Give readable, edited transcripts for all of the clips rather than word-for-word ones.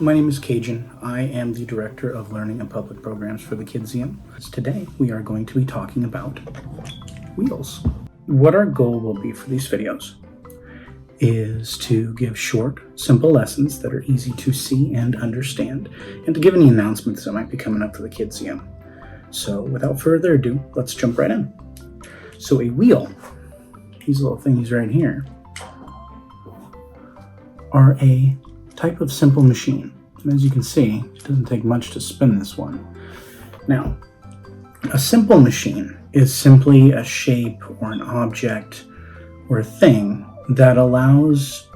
My name is Cajun. I am the Director of Learning and Public Programs for the Kidzeum. Today, we are going to be talking about wheels. What our goal will be for these videos is to give short, simple lessons that are easy to see and understand, and to give any announcements that might be coming up for the Kidzeum. So without further ado, let's jump right in. So a wheel, these little thingies right here, are a type of simple machine. And as you can see, it doesn't take much to spin this one. Now, a simple machine is simply a shape or an object or a thing that allows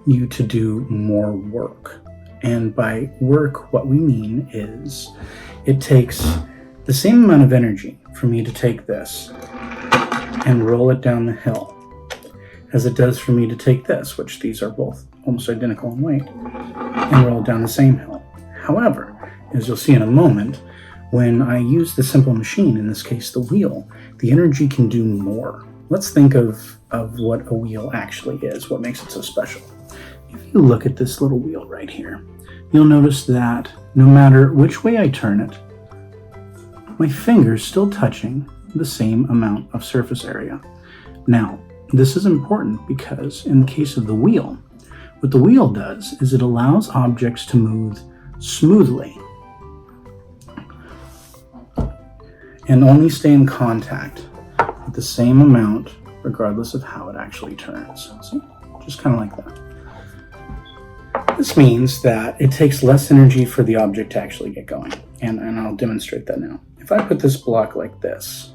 you to do more work. And by work, what we mean is it takes the same amount of energy for me to take this and roll it down the hill as it does for me to take this, which these are both almost identical in weight, and roll down the same hill. However, as you'll see in a moment, when I use the simple machine, in this case the wheel, the energy can do more. Let's think of what a wheel actually is, what makes it so special. If you look at this little wheel right here, you'll notice that no matter which way I turn it, my finger's still touching the same amount of surface area. Now, this is important because in the case of the wheel, what the wheel does is it allows objects to move smoothly and only stay in contact with the same amount regardless of how it actually turns. See? Just kind of like that. This means that it takes less energy for the object to actually get going. And I'll demonstrate that now. If I put this block like this,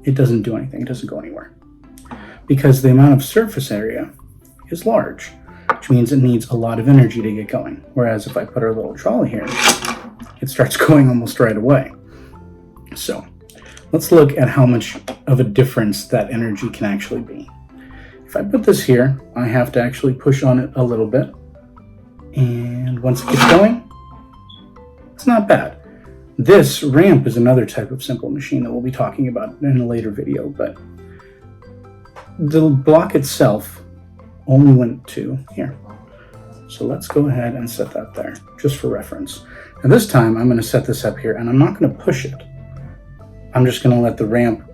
it doesn't do anything. It doesn't go anywhere. Because the amount of surface area is large, which means it needs a lot of energy to get going. Whereas if I put our little trolley here, it starts going almost right away. So let's look at how much of a difference that energy can actually be. If I put this here, I have to actually push on it a little bit. And once it gets going, it's not bad. This ramp is another type of simple machine that we'll be talking about in a later video, but the block itself only went to here. So let's go ahead and set that there, just for reference. And this time I'm going to set this up here, and I'm not going to push it. I'm just going to let the ramp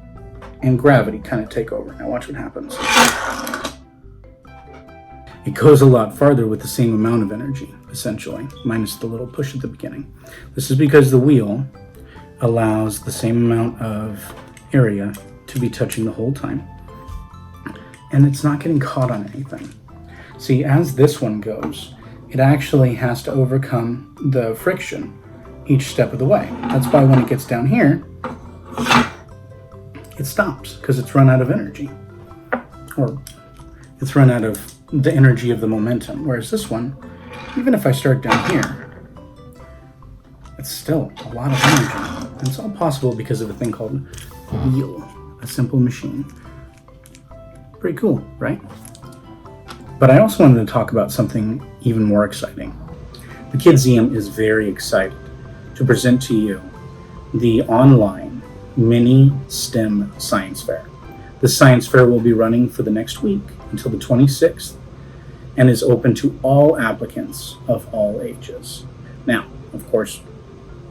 and gravity kind of take over. Now watch what happens. It goes a lot farther with the same amount of energy, essentially, minus the little push at the beginning. This is because the wheel allows the same amount of area to be touching the whole time, and it's not getting caught on anything. See, as this one goes, it actually has to overcome the friction each step of the way. That's why when it gets down here, it stops, because it's run out of energy. Or it's run out of the energy of the momentum. Whereas this one, even if I start down here, it's still a lot of energy. And it's all possible because of a thing called a wheel, a simple machine. Pretty cool, right? But I also wanted to talk about something even more exciting. The Kidzeum is very excited to present to you the online mini STEM science fair. The science fair will be running for the next week until the 26th and is open to all applicants of all ages. Now, of course,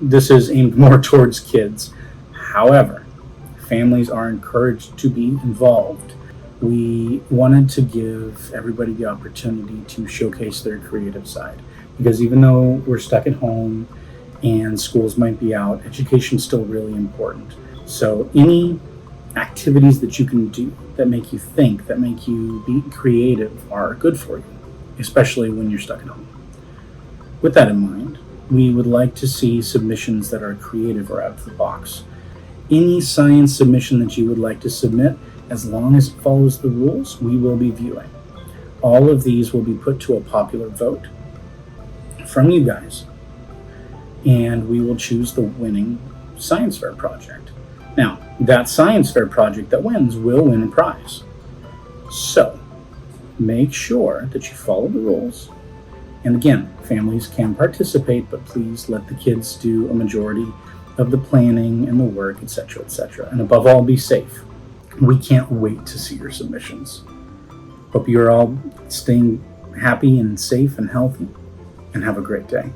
this is aimed more towards kids. However, families are encouraged to be involved. We wanted to give everybody the opportunity to showcase their creative side, because even though we're stuck at home and schools might be out, education is still really important. So any activities that you can do that make you think, that make you be creative, are good for you, especially when you're stuck at home. With that in mind, we would like to see submissions that are creative or out of the box. Any science submission that you would like to submit, as long as it follows the rules, we will be viewing. All of these will be put to a popular vote from you guys, and we will choose the winning science fair project. Now, that science fair project that wins will win a prize. So, make sure that you follow the rules. And again, families can participate, but please let the kids do a majority of the planning and the work, etc., etc. And above all, be safe. We can't wait to see your submissions. Hope you're all staying happy and safe and healthy. and have a great day.